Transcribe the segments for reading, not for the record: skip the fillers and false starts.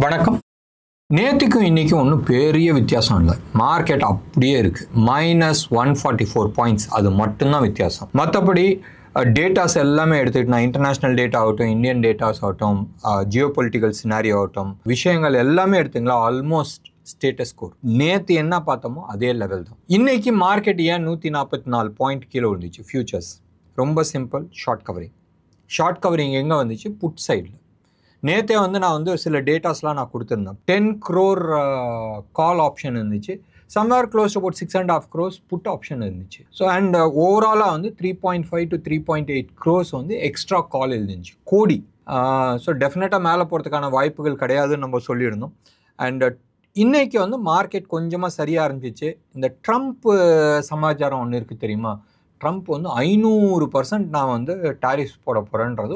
வணக்கம். நேற்றுக்கும் இன்றைக்கும் ஒன்றும் பெரிய வித்தியாசம் இல்லை. மார்க்கெட் அப்படியே இருக்குது. -144 பாயிண்ட்ஸ், அது மட்டும்தான் வித்தியாசம். மற்றபடி டேட்டாஸ் எல்லாமே எடுத்துக்கிட்டு, நான் இன்டர்நேஷ்னல் டேட்டா ஆகட்டும், இந்தியன் டேட்டாஸ் ஆகட்டும், ஜியோ பொலிட்டிக்கல் சினாரியோ ஆகட்டும், விஷயங்கள் எல்லாமே எடுத்துங்களா ஆல்மோஸ்ட் ஸ்டேட்டஸ் கோர். நேற்று என்ன பார்த்தோமோ அதே லெவல் தான். இன்றைக்கி மார்க்கெட் ஏன் 144 பாயிண்ட் கீழே விழுந்துச்சு? ஃபியூச்சர்ஸ் ரொம்ப simple, short covering. Short covering எங்கே வந்துச்சு? புட் சைடில். நேற்றே நான் சில டேட்டாஸ்லாம் நான் கொடுத்துருந்தேன். 10 crore கால் ஆப்ஷன் இருந்துச்சு. Somewhere close about 6.5 crores put option இருந்துச்சு. ஸோ அண்ட் ஓவராலாக 3.5 to 3.8 crores எக்ஸ்ட்ரா கால் இருந்துச்சு, கோடி. ஸோ டெஃபினட்டாக மேலே போகிறதுக்கான வாய்ப்புகள் கிடையாதுன்னு நம்ம சொல்லியிருந்தோம். அண்ட் இன்னைக்கு மார்க்கெட் கொஞ்சமாக சரியாக இருந்துச்சு. இந்த ட்ரம்ப் சமாச்சாரம் ஒன்று இருக்குது தெரியுமா? ட்ரம்ப் 500% நான் டாரிஃப்ஸ் போட போகிறேன்றது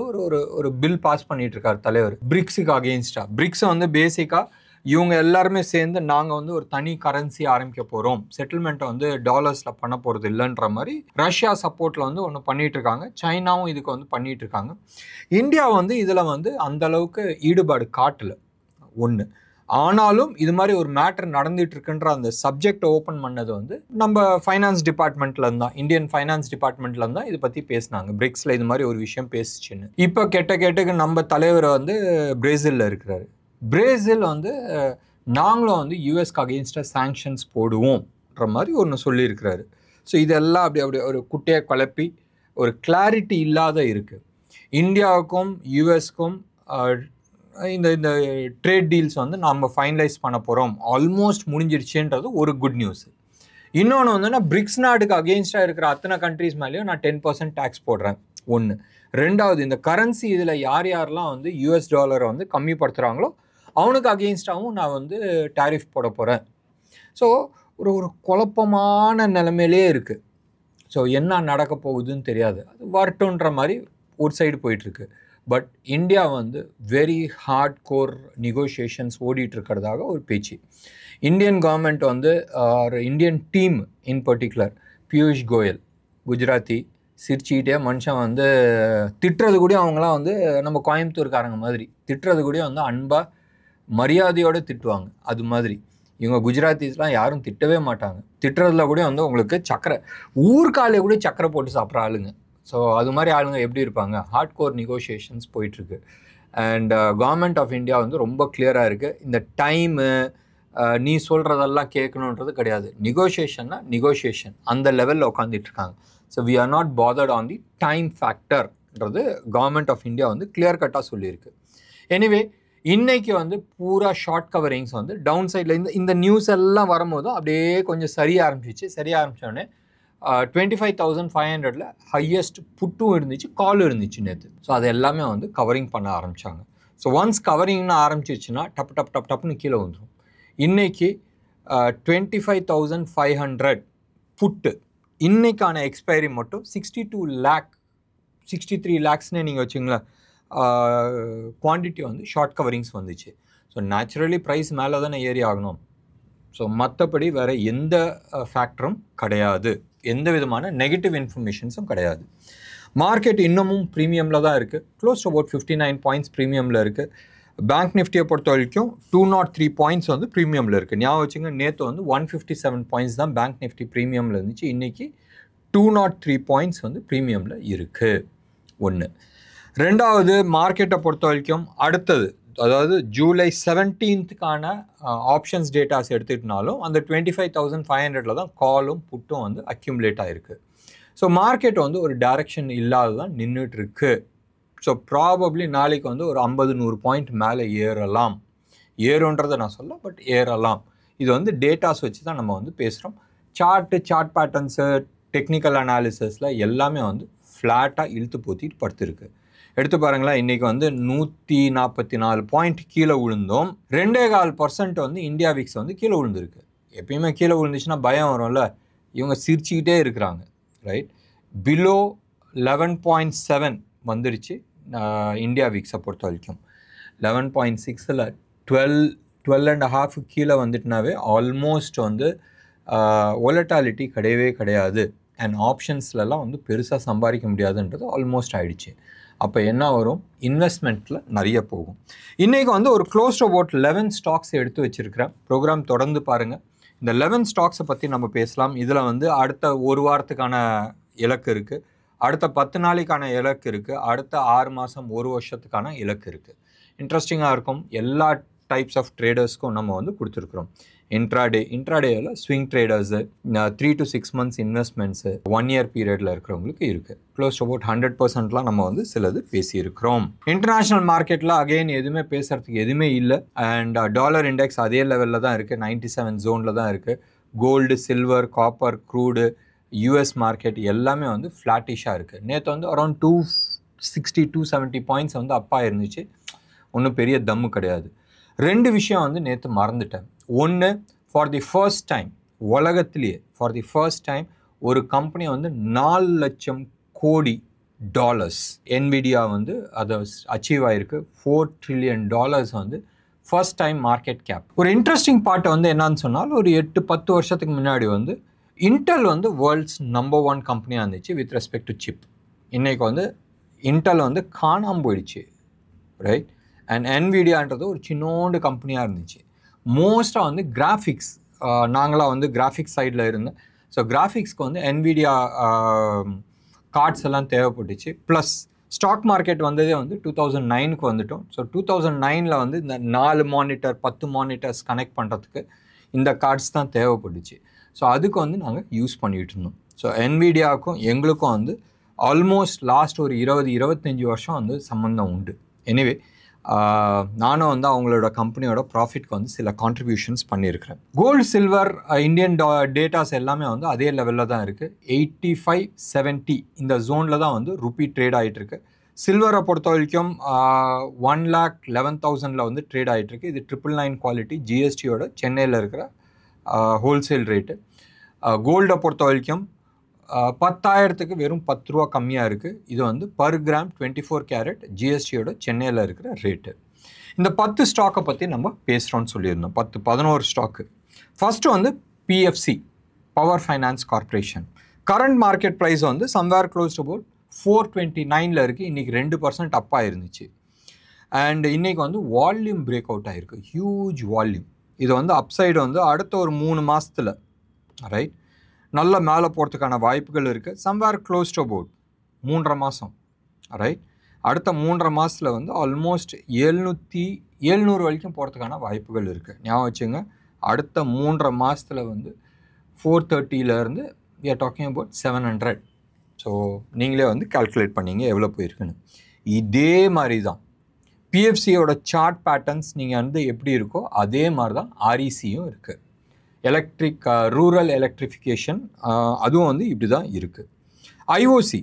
ஒரு பில் பாஸ் பண்ணிட்டு இருக்கார் தலைவர். பிரிக்ஸுக்கு அகெயின்ஸ்டாக. பிரிக்ஸை பேசிக்காக இவங்க எல்லாருமே சேர்ந்து நாங்கள் ஒரு தனி கரன்சி ஆரம்பிக்க போகிறோம், செட்டில்மெண்ட்டை டாலர்ஸில் பண்ண போகிறது இல்லைன்ற மாதிரி ரஷ்யா சப்போர்ட்டில் ஒன்று பண்ணிகிட்டு இருக்காங்க. சைனாவும் இதுக்கு பண்ணிகிட்டு இருக்காங்க. இந்தியா இதில் அந்தளவுக்கு ஈடுபாடு காட்டலை ஒன்று. ஆனாலும் இது மாதிரி ஒரு மேட்டர் நடந்துட்டு இருக்குன்ற அந்த சப்ஜெக்டை ஓப்பன் பண்ணது நம்ம ஃபைனான்ஸ் டிபார்ட்மெண்ட்லேருந்து தான், இந்தியன் ஃபைனான்ஸ் டிபார்ட்மெண்ட்லேருந்து தான் இதை பற்றி பேசினாங்க. பிரிக்ஸில் இது மாதிரி ஒரு விஷயம் பேசிச்சுன்னு. இப்போ கேட்டுக்கு நம்ம தலைவர் பிரேசிலில் இருக்கிறாரு. பிரேசில் நாங்களும் யூஎஸ்க்கு அகெயின்ஸ்டாக சாங்ஷன்ஸ் போடுவோம்ன்ற மாதிரி ஒன்று சொல்லியிருக்கிறாரு. ஸோ இதெல்லாம் அப்படி ஒரு குட்டையை குழப்பி ஒரு கிளாரிட்டி இல்லாத இருக்குது. இந்தியாவுக்கும் யூஎஸ்க்கும் இந்த ட்ரேட் டீல்ஸ் நம்ம ஃபைனலைஸ் பண்ண போகிறோம், ஆல்மோஸ்ட் முடிஞ்சிருச்சுன்றது ஒரு குட் நியூஸ். இன்னொன்று பிரிக்ஸ் நாடுக்கு அகெயின்ஸ்டாக இருக்கிற அத்தனை கண்ட்ரீஸ் மேலேயும் நான் 10% டேக்ஸ் போடுறேன் ஒன்று. ரெண்டாவது, இந்த கரன்சி இதில் யாரெல்லாம் யூஎஸ் டாலரை கம்மிப்படுத்துகிறாங்களோ அவனுக்கு அகெயின்ஸ்டாகவும் நான் டாரிஃப் போட போகிறேன். ஸோ ஒரு குழப்பமான நிலைமையிலே இருக்குது. ஸோ என்ன நடக்க போகுதுன்னு தெரியாது. அது வரட்டுன்ற மாதிரி ஒரு சைடு போயிட்டுருக்கு. But India very hard core negotiations ஓடிட்டுருக்கிறதாக ஒரு பேச்சு. Indian government Indian team in particular, Piyush Goyal Gujarati, சிரிச்சுக்கிட்டே மனுஷன் திட்டுறது கூட அவங்களாம் நம்ம கோயம்புத்தூர்காரங்க மாதிரி திட்டுறது கூட அன்பாக மரியாதையோடு திட்டுவாங்க. அது மாதிரி இவங்க குஜராத்திஸ்லாம் யாரும் திட்டவே மாட்டாங்க. திட்டுறதுல கூட உங்களுக்கு சக்கரை, ஊர்காலே கூட சக்கரை போட்டு சாப்பிட்ற ஆளுங்க. ஸோ அது மாதிரி ஆளுங்க எப்படி இருப்பாங்க? ஹார்ட் கோர் நெகோஷியேஷன்ஸ் போயிட்டுருக்கு. அண்ட் கவர்மெண்ட் ஆஃப் இந்தியா ரொம்ப கிளியராக இருக்குது. இந்த டைமு நீ சொல்கிறதெல்லாம் கேட்கணுன்றது கிடையாது. நெகோஷியேஷன்னா நெகோஷியேஷன், அந்த லெவலில் உட்காந்துட்ருக்காங்க. So we are not bothered on the time ஃபேக்டர்ன்றது கவர்மெண்ட் ஆஃப் இந்தியா கிளியர் கட்டாக சொல்லியிருக்கு. எனிவே இன்றைக்கி பூரா ஷார்ட் கவரிங்ஸ் டவுன் சைடில் இந்த நியூஸ் எல்லாம் வரும்போது அப்படியே கொஞ்சம் சரிய ஆரம்பித்தோடனே 25,500 ஹையஸ்ட் புட்டும் இருந்துச்சு, காலும் இருந்துச்சு நேற்று. ஸோ அது எல்லாமே கவரிங் பண்ண ஆரம்பித்தாங்க. ஸோ ஒன்ஸ் கவரிங்னு ஆரம்பிச்சிச்சுன்னா டப்புன்னு கீழே வந்துடும். இன்றைக்கி 25,500 புட்டு. இன்றைக்கான எக்ஸ்பைரி மட்டும் 62 lakh 63 lakhsனே நீங்கள் வச்சுங்களேன் குவான்டிட்டி ஷார்ட் கவரிங்ஸ் வந்துச்சு. ஸோ நேச்சுரலி ப்ரைஸ் மேலே தானே ஏறி ஆகணும். ஸோ மற்றபடி வேறு எந்த ஃபேக்டரும் கிடையாது, எந்த விதமான நெகட்டிவ் இன்ஃபர்மேஷன்ஸும் கிடையாது. மார்க்கெட் இன்னமும் ப்ரீமியமில் தான் இருக்குது. க்ளோஸ் டு அபவுட் 59 பாயிண்ட்ஸ் ப்ரீமியமில் இருக்குது. பேங்க் நிஃப்டியை பொறுத்த வரைக்கும் 203 பாயிண்ட்ஸ் ப்ரீமியமில் இருக்குது. ஞாபகம் வச்சுங்க, நேற்று 157 பாயிண்ட்ஸ் தான் பேங்க் நிஃப்டி ப்ரீமியமில் இருந்துச்சு. இன்றைக்கி 203 பாயிண்ட்ஸ் ப்ரீமியமில் இருக்குது ஒன்று. ரெண்டாவது, மார்க்கெட்டை பொறுத்த வரைக்கும் அடுத்தது, அதாவது ஜூலை 17th ஆப்ஷன்ஸ் டேட்டாஸ் எடுத்துக்கிட்டனாலும் அந்த 25,500 தான் காலும் புட்டும் அக்யூமுலேட் ஆகிருக்கு. ஸோ மார்க்கெட் ஒரு டைரக்ஷன் இல்லாத தான் நின்றுட்டுருக்கு. ஸோ ப்ராபப்ளி நாளைக்கு ஒரு 50-100 பாயிண்ட் மேலே ஏறலாம். ஏறுன்றதை நான் சொல்ல, பட் ஏறலாம். இது டேட்டாஸ் வச்சு தான் நம்ம பேசுகிறோம். சார்ட் பேட்டர்ன்ஸு, டெக்னிக்கல் அனாலிசிஸில் எல்லாமே ஃப்ளாட்டாக இழுத்து போத்திட்டு படுத்துருக்கு. எடுத்து பாருங்களேன், இன்றைக்கி 144 பாயிண்ட் கீழே விழுந்தோம். 2.25% இந்தியா விக்ஸ் கீழே விழுந்திருக்கு. எப்பயுமே கீழே விழுந்துச்சுன்னா பயம் வரும்ல, இவங்க சிரிச்சுக்கிட்டே இருக்கிறாங்க, ரைட்? பிலோ 11.7 வந்துடுச்சு இந்தியா விக்ஸை பொறுத்த வரைக்கும். 11.6ல் 12.5 கீழே வந்துட்டுனாவே ஆல்மோஸ்ட் வொலட்டாலிட்டி கிடையவே கிடையாது அண்ட் ஆப்ஷன்ஸ்லலாம் வந்து பெருசாக சம்பாதிக்க முடியாதுன்றது ஆல்மோஸ்ட் ஆயிடுச்சு. அப்போ என்ன வரும், இன்வெஸ்ட்மெண்ட்டில் நிறைய போகும். இன்றைக்கி வந்து ஒரு க்ளோஸ் அபவுட் 11 ஸ்டாக்ஸ் எடுத்து வச்சுருக்கிறேன். ப்ரோக்ராம் தொடர்ந்து பாருங்கள். இந்த 11 ஸ்டாக்ஸை பற்றி நம்ம பேசலாம். இதில் வந்து அடுத்த ஒரு வாரத்துக்கான இலக்கு இருக்குது, அடுத்த 10 நாளைக்கான இலக்கு இருக்குது, அடுத்த 6 மாதம் 1 வருஷத்துக்கான இலக்கு இருக்குது. இன்ட்ரெஸ்டிங்காக இருக்கும். எல்லா டைப்ஸ் ஆஃப் ட்ரேடர்ஸ்க்கும் நம்ம வந்து கொடுத்துருக்குறோம். இன்ட்ராடேயில் swing traders, 3 to 6 months investments, 1 year பீரியடில் இருக்கிறவங்களுக்கு இருக்குது. க்ளோஸ் அபவுட் 100%லாம் நம்ம வந்து சிலது பேசியிருக்கிறோம். இன்டர்நேஷ்னல் மார்க்கெட்டில் அகெயின் எதுவுமே பேசுகிறதுக்கு எதுவுமே இல்லை. அண்ட் டாலர் இண்டெக்ஸ் அதே லெவலில் தான் இருக்குது, 97 ஜோனில் தான் இருக்குது. Gold, silver, copper, crude, US market எல்லாமே வந்து ஃப்ளாட்டிஷாக இருக்குது. நேற்று வந்து அரௌண்ட் 260 270 பாயிண்ட்ஸ் வந்து அப்பா இருந்துச்சு. ஒன்றும் பெரிய தம்மு கிடையாது. 2 விஷயம் வந்து நேற்று மறந்துட்டேன். ஒன்று, ஃபார் தி ஃபர்ஸ்ட் டைம் உலகத்திலேயே ஒரு கம்பெனி வந்து 4 லட்சம் கோடி டாலர்ஸ் என்விடியா வந்து அதை அச்சீவ் ஆகிருக்கு. $4 trillion வந்து ஃபர்ஸ்ட் டைம் மார்க்கெட் கேப். ஒரு இன்ட்ரெஸ்டிங் பார்ட் வந்து என்னன்னு சொன்னால், ஒரு 8-10 வருஷத்துக்கு முன்னாடி வந்து இன்டெல் வந்து வேர்ல்ட்ஸ் நம்பர் 1 கம்பெனியாக இருந்துச்சு வித் ரெஸ்பெக்ட் டு சிப். இன்றைக்கி வந்து இன்டெல் வந்து காணாமல் போயிடுச்சு, ரைட்? அண்ட் என்விடியான்றது ஒரு சின்னோண்டு கம்பெனியாக இருந்துச்சு. மோஸ்ட்டாக வந்து கிராஃபிக்ஸ், நாங்களாம் வந்து கிராஃபிக்ஸ் சைடில் இருந்தேன். ஸோ கிராஃபிக்ஸ்க்கு வந்து என்விடியா கார்ட்ஸ் எல்லாம் தேவைப்பட்டுச்சு. ப்ளஸ் ஸ்டாக் மார்க்கெட் வந்ததே வந்து 2009க்கு வந்துட்டோம். ஸோ 2009ல் வந்து இந்த 4 மானிட்டர் 10 மானிட்டர்ஸ் கனெக்ட் பண்ணுறதுக்கு இந்த கார்ட்ஸ் தான் தேவைப்பட்டுச்சு. ஸோ அதுக்கு வந்து நாங்கள் யூஸ் பண்ணிகிட்டு இருந்தோம். ஸோ என்விடியாவுக்கும் எங்களுக்கும் வந்து ஆல்மோஸ்ட் லாஸ்ட் ஒரு 20-25 வருஷம் வந்து சம்மந்தம் உண்டு. எனிவே நானும் வந்து அவங்களோட கம்பெனியோட ப்ராஃபிட்க்கு வந்து சில கான்ட்ரிபியூஷன்ஸ் பண்ணியிருக்கிறேன். கோல்டு, சில்வர், இந்தியன் டேட்டாஸ் எல்லாமே வந்து அதே லெவலில் தான் இருக்குது. 85-70 இந்த ஜோனில் தான் வந்து ருப்பி ட்ரேட் ஆகிட்டுருக்கு. சில்வரை பொறுத்த வரைக்கும் 1,11,000 வந்து ட்ரேட் ஆகிட்டுருக்கு. இது 999 குவாலிட்டி, ஜிஎஸ்டியோட சென்னையில் இருக்கிற ஹோல்சேல் ரேட்டு. கோல்டை பொறுத்த வரைக்கும் 10,000க்கு வெறும் 10 ரூபா கம்மியாக இருக்குது. இது வந்து பர் கிராம் 24 கேரட் ஜிஎஸ்டியோட சென்னையில் இருக்கிற ரேட்டு. இந்த 10 ஸ்டாக்கை பற்றி நம்ம பேசுகிறோன்னு சொல்லியிருந்தோம். 11 ஸ்டாக்கு. ஃபஸ்ட்டு வந்து PFC, power finance corporation. Current market price வந்து சம்வேர் க்ளோஸ் அபவுட் 429 இருக்குது. இன்றைக்கி 2% அப்பாக இருந்துச்சு. அண்ட் இன்றைக்கி வந்து வால்யூம் பிரேக் அவுட் ஆகிருக்கு, ஹியூஜ் வால்யூம். இது வந்து அப்சைடு வந்து அடுத்த ஒரு 3 மாதத்தில், ரைட், நல்ல மேலே போகிறதுக்கான வாய்ப்புகள் இருக்குது. சம்வேர் க்ளோஸ் டு அபவுட் 3.5 மாதம், ரைட். அடுத்த 3.5 மாதத்தில் வந்து ஆல்மோஸ்ட் 700 வரைக்கும் போகிறதுக்கான வாய்ப்புகள் இருக்குது. ஞாபகம் வச்சுங்க, அடுத்த 3.5 மாதத்தில் வந்து 430 we are talking about 700. So நீங்களே வந்து கால்குலேட் பண்ணிங்க எவ்வளோ போயிருக்குன்னு. இதே மாதிரி தான் பிஎஃப்சியோட சார்ட் பேட்டர்ன்ஸ் நீங்கள் வந்து எப்படி இருக்கோ அதே மாதிரி தான் ஆர்இசியும் இருக்குது. ரூரல் எலக்ட்ரிஃபிகேஷன் அதுவும் வந்து இப்படி தான் இருக்குது. ஐஓசி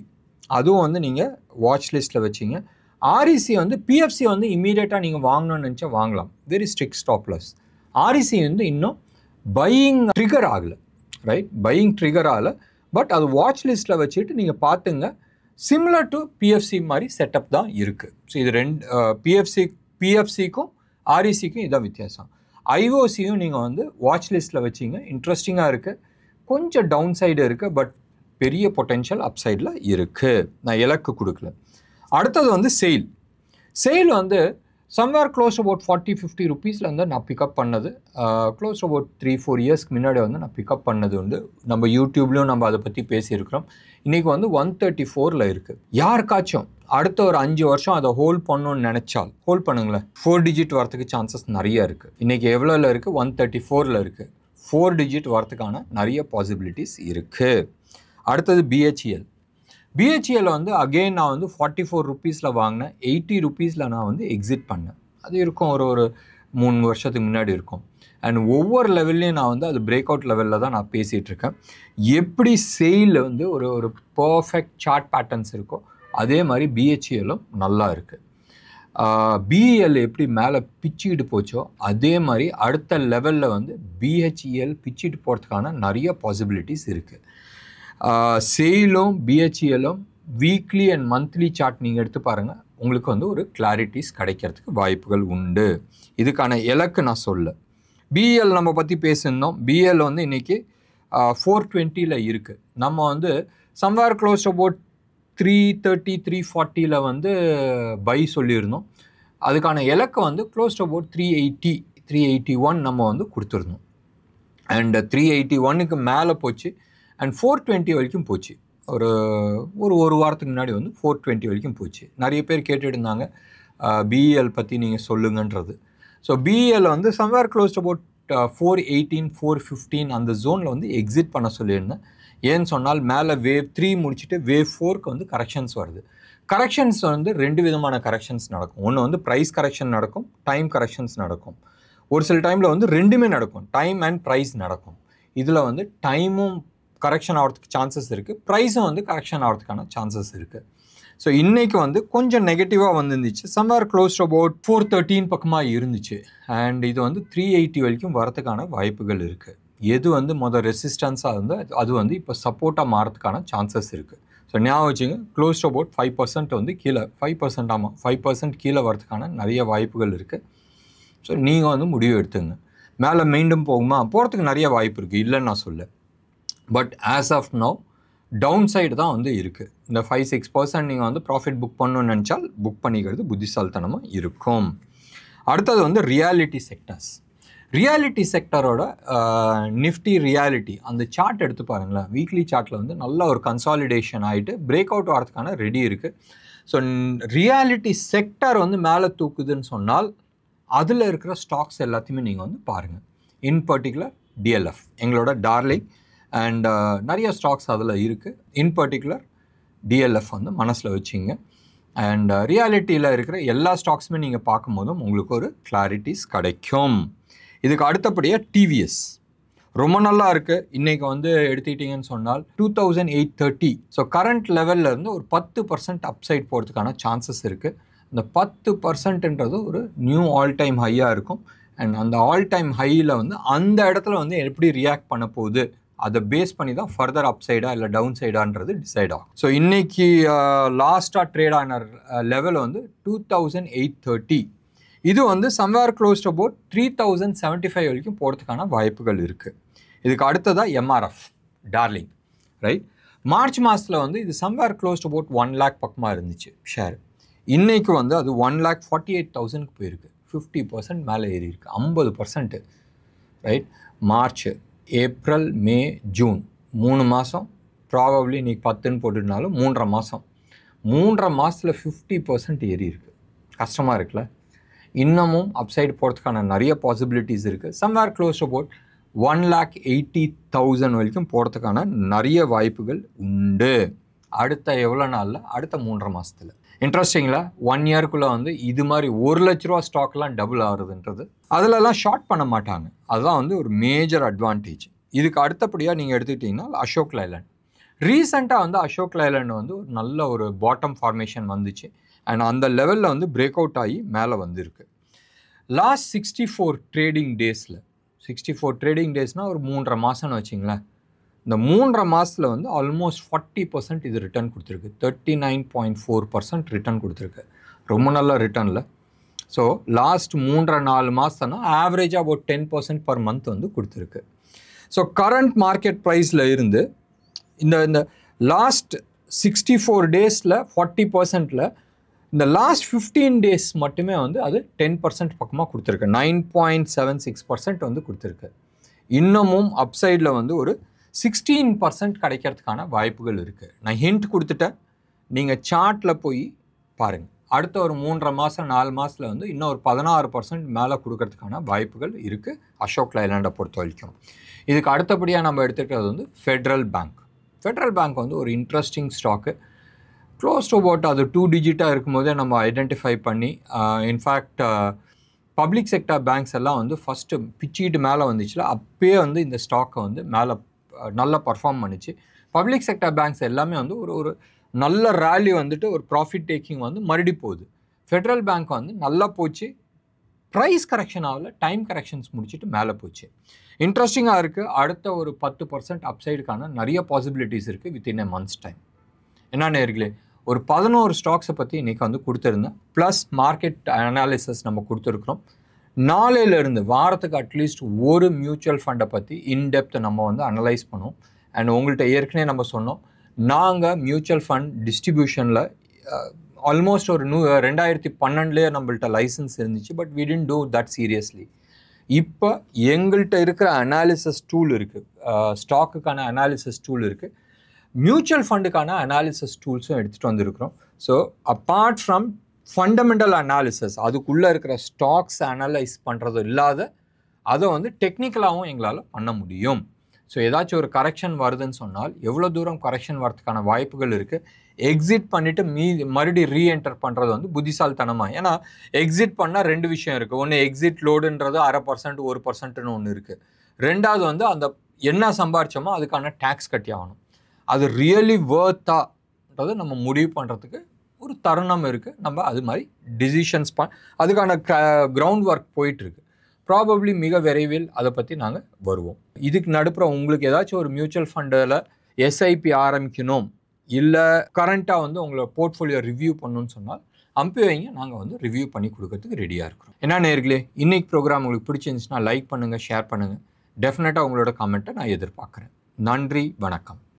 அதுவும் வந்து நீங்கள் வாட்ச் லிஸ்ட்டில் வச்சிங்க. ஆர்இசி வந்து பிஎஃப்சி வந்து இம்மீடியட்டாக நீங்கள் வாங்கணும்னு நினச்சா வாங்கலாம், very strict stop loss. REC வந்து இன்னும் பையிங் ட்ரிகர் ஆகலை, ரைட், பையிங் ட்ரிகர் ஆகலை. பட் அது வாட்ச் லிஸ்ட்டில் வச்சுட்டு நீங்கள் பார்த்துங்க. சிமிலர் டு பிஎஃப்சி மாதிரி செட்டப் தான் இருக்குது. ஸோ இது பிஎஃப்சிக்கும் ஆர்இசிக்கும் இதான் வித்தியாசம். ஐஓசியும் நீங்கள் வந்து வாட்ச் லிஸ்ட்டில் வச்சிங்க. இன்ட்ரெஸ்டிங்காக இருக்குது, கொஞ்சம் டவுன் சைடு இருக்குது, பட் பெரிய பொட்டென்ஷியல் அப்சைடில் இருக்குது. நான் இலக்கு கொடுக்கல. அடுத்தது வந்து செயில் வந்து சம்வேர் க்ளோஸ் அபவுட் 40-50 ருபீஸில் வந்து நான் பிக்கப் பண்ணது. க்ளோஸ் அபவுட் 3-4 இயர்ஸ்க்கு முன்னாடி வந்து நான் பிக்கப் பண்ணது உண்டு. நம்ம யூடியூப்லேயும் நம்ம அதை பற்றி பேசியிருக்கிறோம். இன்றைக்கி வந்து 134 இருக்குது. யாருக்காச்சும் அடுத்த ஒரு 5 வருஷம் அதை ஹோல்ட் பண்ணணும்னு நினச்சால் ஹோல்ட் பண்ணுங்களேன். 4 டிஜிட் வரத்துக்கு சான்சஸ் நிறைய இருக்குது. இன்றைக்கி எவ்வளோவில் இருக்குது? 134 இருக்குது. 4 டிஜிட் வரத்துக்கான நிறைய பாசிபிலிட்டிஸ் இருக்குது. அடுத்தது பிஹெச்இஎல் வந்து அகெயின் நான் வந்து 44 ருபீஸில் வாங்கினேன். 80 ருபீஸில் நான் வந்து எக்ஸிட் பண்ணேன். அது இருக்கும் ஒரு 3 வருஷத்துக்கு முன்னாடி இருக்கும். அண்ட் ஒவ்வொரு லெவல்லையும் நான் வந்து அது பிரேக் அவுட் லெவலில் தான் நான் பேசிகிட்ருக்கேன். எப்படி செயில் வந்து ஒரு பர்ஃபெக்ட் சார்ட் பேட்டர்ன்ஸ் இருக்கோ அதே மாதிரி பிஹெச்இஎல்லும் நல்லா இருக்குது. பிஇஎல் எப்படி மேலே பிச்சுக்கிட்டு போச்சோ அதே மாதிரி அடுத்த லெவலில் வந்து பிஹெச்இஎல் பிச்சுட்டு போகிறதுக்கான நிறைய பாசிபிலிட்டிஸ் இருக்குது. செயிலும் பிஹெச்இஎல்லும் வீக்லி அண்ட் மந்த்லி சார்ட் நீங்கள் எடுத்து பாருங்கள், உங்களுக்கு வந்து ஒரு கிளாரிட்டிஸ் கிடைக்கிறதுக்கு வாய்ப்புகள் உண்டு. இதுக்கான இலக்கு நான் சொல்ல. பிஇஎல் நம்ம பற்றி பேசியிருந்தோம். பிஇஎல் வந்து இன்றைக்கி 420 இருக்குது. நம்ம வந்து சம்வேர் க்ளோஸ் அபவுட் 330 340 வந்து பை சொல்லியிருந்தோம். அதுக்கான இலக்கை வந்து க்ளோஸ் அபவுட் 380 381 நம்ம வந்து கொடுத்துருந்தோம். அண்ட் 381க்கு மேலே போச்சு அண்ட் 420 வரைக்கும் போச்சு. ஒரு வாரத்துக்கு முன்னாடி வந்து 420 வரைக்கும் போச்சு. நிறைய பேர் கேட்டுட்டு இருந்தாங்க பிஇஎல் பற்றி நீங்கள் சொல்லுங்கன்றது. ஸோ பிஇஎல் வந்து சம்வேர் க்ளோஸ் அபவுட் 418 415 அந்த ஜோனில் வந்து எக்ஸிட் பண்ண சொல்லியிருந்தேன். ஏன்னு சொன்னால் மேலே வேவ் 3 முடிச்சுட்டு வேவ் 4க்கு வந்து கரெக்ஷன்ஸ் வருது. கரெக்ஷன்ஸ் வந்து 2 விதமான கரெக்ஷன்ஸ் நடக்கும். ஒன்று வந்து ப்ரைஸ் கரெக்ஷன் நடக்கும், டைம் கரெக்ஷன்ஸ் நடக்கும். ஒரு சில டைமில் வந்து ரெண்டுமே நடக்கும், டைம் அண்ட் ப்ரைஸ் நடக்கும். இதில் வந்து டைமும் கரெக்ஷன் ஆகிறதுக்கு சான்சஸ் இருக்குது, ப்ரைஸும் வந்து கரெக்ஷன் ஆகிறதுக்கான சான்சஸ் இருக்குது. ஸோ இன்றைக்கி வந்து கொஞ்சம் நெகட்டிவாக வந்துருந்துச்சு. சம்வேர் க்ளோஸ் அபவுட் 413 பக்கமாக இருந்துச்சு. அண்ட் இது வந்து 380 வரைக்கும் வரதுக்கான வாய்ப்புகள் இருக்குது. எது வந்து ரெசிஸ்டன்ஸாக இருந்தால் அது வந்து இப்போ சப்போர்ட்டாக மாறதுக்கான சான்சஸ் இருக்குது. ஸோ ஞாபகம் வச்சுங்க, க்ளோஸ் அபவுட் 5% வந்து கீழே 5% ஆமாம் 5% கீழே வரதுக்கான நிறைய வாய்ப்புகள் இருக்குது. ஸோ நீங்கள் வந்து முடிவு எடுத்துங்க. மேலே மீண்டும் போகிறதுக்கு நிறைய வாய்ப்பு இருக்குது, இல்லைன்னு நான் சொல்ல. But as of now downside தான் வந்து இருக்குது. இந்த 5-6% நீங்கள் வந்து ப்ராஃபிட் புக் பண்ணணும்னு நினச்சால் புக் பண்ணிக்கிறது புத்திசாலித்தனமாக இருக்கும். அடுத்தது வந்து ரியாலிட்டி செக்டர்ஸ். ரியாலிட்டி செக்டரோட நிஃப்டி ரியாலிட்டி அந்த சார்ட் எடுத்து பாருங்களேன். வீக்லி சார்ட்டில் வந்து நல்ல ஒரு கன்சாலிடேஷன் ஆகிட்டு பிரேக் அவுட் ஆகிறதுக்கான ரெடி இருக்குது. ஸோ ரியாலிட்டி செக்டர் வந்து மேலே தூக்குதுன்னு சொன்னால் அதில் இருக்கிற ஸ்டாக்ஸ் எல்லாத்தையுமே நீங்கள் வந்து பாருங்கள். இன் பர்டிகுலர் டிஎல்எஃப் எங்களோட டார்லிங் அண்ட் நிறைய ஸ்டாக்ஸ் அதில் இருக்குது. இன் பர்டிகுலர் டிஎல்எஃப் வந்து மனசில் வச்சிங்க. அண்ட் ரியாலிட்டியில் இருக்கிற எல்லா ஸ்டாக்ஸுமே நீங்கள் பார்க்கும்போதும் உங்களுக்கு ஒரு கிளாரிட்டிஸ் கிடைக்கும். இதுக்கு அடுத்தபடியாக டிவிஎஸ் ரொம்ப நல்லா இருக்குது. இன்றைக்கி வந்து எடுத்துக்கிட்டிங்கன்னு சொன்னால் 2830. ஸோ கரண்ட் லெவலில் இருந்து ஒரு 10% அப்சைட் போகிறதுக்கான சான்சஸ் இருக்குது. இந்த 10%ன்றது ஒரு நியூ ஆல் டைம் ஹையாக இருக்கும். அண்ட் அந்த ஆல் டைம் ஹையில் வந்து அந்த இடத்துல வந்து எப்படி ரியாக்ட் பண்ண போகுது அதை பேஸ் பண்ணி தான் ஃபர்தர் அப்சைடா இல்லை டவுன் சைடான்றது டிசைட் ஆகும். ஸோ இன்றைக்கி லாஸ்ட்டாக ட்ரேட் ஆன லெவல் வந்து 2830. இது வந்து சம்வேர் க்ளோஸ்ட் அபவுட் 3075 வரைக்கும் போகிறதுக்கான வாய்ப்புகள் இருக்குது. இதுக்கு அடுத்ததாக எம்ஆர்எஃப் டார்லிங், ரைட். மார்ச் மாதத்தில் வந்து இது சம்வேர் க்ளோஸ்ட் அபவுட் 1 lakh பக்கமாக இருந்துச்சு ஷேர். இன்றைக்கு வந்து அது 1,48,000க்கு போயிருக்கு. 50% மேலே ஏறி இருக்குது, 50%, ரைட். மார்ச், ஏப்ரல், மே, ஜூன் 3 மாதம், ப்ராபப்ளி இன்றைக்கி 10ன்னு போட்டுனாலும் 3.5 மாதம். 3.5 மாதத்தில் 50% ஏறி இருக்குது. கஷ்டமாக இருக்குல்ல. இன்னமும் அப்சைடு போகிறதுக்கான நிறைய பாசிபிலிட்டிஸ் இருக்குது. சம்வேர் க்ளோஸ் அபவுட் 1,80,000 வரைக்கும் போகிறதுக்கான நிறைய வாய்ப்புகள் உண்டு. அடுத்த எவ்வளோ நாளில்? அடுத்த 3.5 மாதத்தில். இன்ட்ரெஸ்டிங்களா, 1 இயர்க்குள்ளே வந்து இது மாதிரி 1 லட்ச ரூபா ஸ்டாக்லாம் டபுள் ஆகுதுன்றது. அதிலெல்லாம் ஷார்ட் பண்ண மாட்டாங்க. அதுதான் வந்து ஒரு மேஜர் அட்வான்டேஜ். இதுக்கு அடுத்தபடியாக நீங்கள் எடுத்துக்கிட்டிங்கன்னா அசோக் லைலாண்ட். ரீசெண்டாக வந்து அசோக் லைலாண்ட் வந்து ஒரு நல்ல ஒரு பாட்டம் ஃபார்மேஷன் வந்துச்சு. அண்ட் அந்த லெவலில் வந்து பிரேக் அவுட் ஆகி மேலே வந்திருக்கு. லாஸ்ட் 64 ட்ரேடிங் டேஸில், 64 ட்ரேடிங் டேஸ்னால் ஒரு 3.5 மாதம்னு வச்சிங்களேன். இந்த 3.5 மாதத்தில் வந்து ஆல்மோஸ்ட் 40% இது ரிட்டர்ன் கொடுத்துருக்கு. 39.4% ரிட்டர்ன் கொடுத்துருக்கு. ரொம்ப நல்ல ரிட்டர்னில். ஸோ லாஸ்ட் 3-4 மாதம்னா ஆவரேஜாக அபவுட் 10% பர் மந்த் வந்து கொடுத்துருக்கு. ஸோ கரண்ட் மார்க்கெட் ப்ரைஸில் இருந்து இந்த லாஸ்ட் 64 டேஸில் 40%ல் இந்த லாஸ்ட் 15 டேஸ் மட்டுமே வந்து அது 10% பக்கமாக கொடுத்துருக்கு. 9.76% வந்து கொடுத்துருக்கு. இன்னமும் அப்சைடில் வந்து ஒரு 16% கிடைக்கிறதுக்கான வாய்ப்புகள் இருக்குது. நான் ஹிண்ட் கொடுத்துட்டேன், நீங்கள் சார்ட்டில் போய் பாருங்கள். அடுத்த ஒரு 3.5 மாதம் 4 மாதத்தில் வந்து இன்னும் ஒரு 16% மேலே கொடுக்கறதுக்கான வாய்ப்புகள் இருக்குது அசோக் லைலாண்டை பொறுத்த வரைக்கும். இதுக்கு அடுத்தபடியாக நம்ம எடுத்துக்கிறது வந்து ஃபெட்ரல் பேங்க். ஃபெட்ரல் பேங்க் வந்து ஒரு interesting stock. Close to about அது 2 டிஜிட்டாக இருக்கும்போதே நம்ம ஐடென்டிஃபை பண்ணி, இன்ஃபேக்ட் பப்ளிக் செக்டர் பேங்க்ஸ் எல்லாம் வந்து ஃபஸ்ட்டு பிச்சிட்டு மேலே வந்துச்சுல, அப்போயே வந்து இந்த ஸ்டாக்கை வந்து மேலே நல்லா பர்ஃபார்ம் பண்ணிச்சு. பப்ளிக் செக்டர் பேங்க்ஸ் எல்லாமே வந்து ஒரு நல்ல ரேலி வந்துட்டு ஒரு ப்ராஃபிட் டேக்கிங் வந்து மறுபடி போகுது. ஃபெட்ரல் பேங்க் வந்து நல்லா போச்சு, ப்ரைஸ் கரெக்ஷன் ஆகல, டைம் கரெக்ஷன்ஸ் முடிச்சுட்டு மேலே போச்சு. இன்ட்ரெஸ்டிங்காக இருக்குது. அடுத்த ஒரு 10% அப்சைடுக்கான நிறைய பாசிபிலிட்டிஸ் இருக்குது வித்தின் எ மந்த்ஸ் டைம். என்ன நேர்களே, ஒரு 11 ஸ்டாக்ஸை பற்றி இன்றைக்கி வந்து கொடுத்துருந்தேன். ப்ளஸ் மார்க்கெட் அனாலிசிஸ் நம்ம கொடுத்துருக்குறோம். நாளையிலேருந்து வாரத்துக்கு அட்லீஸ்ட் ஒரு மியூச்சுவல் ஃபண்டை பற்றி இன்டெப்த் நம்ம வந்து அனலைஸ் பண்ணுவோம். அண்ட் உங்கள்கிட்ட ஏற்கனவே நம்ம சொன்னோம், நாங்கள் மியூச்சுவல் ஃபண்ட் டிஸ்ட்ரிபியூஷனில் ஆல்மோஸ்ட் ஒரு 2012 நம்மள்ட்ட லைசன்ஸ் இருந்துச்சு. But we didn't do that seriously. இப்போ எங்கள்கிட்ட இருக்கிற அனாலிசிஸ் டூல் இருக்குது, ஸ்டாக்குக்கான அனாலிசிஸ் டூல் இருக்குது, மியூச்சுவல் ஃபண்டுக்கான அனாலிசிஸ் டூல்ஸும் எடுத்துகிட்டு வந்திருக்கிறோம். So apart from fundamental analysis, அதுக்குள்ளே இருக்கிற ஸ்டாக்ஸ் அனலைஸ் பண்ணுறது இல்லாத அதை வந்து டெக்னிக்கலாகவும் எங்களால் பண்ண முடியும். ஸோ ஏதாச்சும் ஒரு கரெக்ஷன் வருதுன்னு சொன்னால் எவ்வளோ தூரம் கரெக்ஷன் வரதுக்கான வாய்ப்புகள் இருக்குது, எக்ஸிட் பண்ணிவிட்டு மறுபடியும் ரீஎன்டர் பண்ணுறது வந்து புத்திசாலித்தனமாக. ஏன்னா எக்ஸிட் பண்ணால் 2 விஷயம் இருக்குது. ஒன்று எக்ஸிட் லோடுன்றது 0.5% 1%ன்னு ஒன்று இருக்குது. ரெண்டாவது வந்து அந்த என்ன சம்பாரிச்சோமோ அதுக்கான டேக்ஸ் கட்டி ஆகணும். அது ரியலி வேர்த்தான்றது நம்ம முடிவு பண்ணுறதுக்கு ஒரு தருணம் இருக்குது. நம்ம அது மாதிரி டிசிஷன்ஸ் அதுக்கான கிரவுண்ட் ஒர்க் போயிட்டுருக்கு. ப்ராபப்ளி மிக விரைவில் அதை பற்றி நாங்கள் வருவோம். இதுக்கு நடுப்புற உங்களுக்கு ஏதாச்சும் ஒரு மியூச்சுவல் ஃபண்டில் எஸ்ஐபி ஆரம்பிக்கணும், இல்லை கரண்ட்டாக வந்து உங்களோட போர்ட்ஃபோலியோ ரிவ்யூ பண்ணணும்னு சொன்னால் அனுப்பி வைங்க, நாங்கள் வந்து ரிவ்யூ பண்ணி கொடுக்கறதுக்கு ரெடியாக இருக்கிறோம். என்ன நேயர்களே, இன்னைக்கு ப்ரோக்ராம் உங்களுக்கு பிடிச்சிருந்துச்சுன்னா லைக் பண்ணுங்கள், ஷேர் பண்ணுங்கள். டெஃபினட்டாக உங்களோட கமெண்ட்டை நான் எதிர்பார்க்குறேன். நன்றி, வணக்கம்.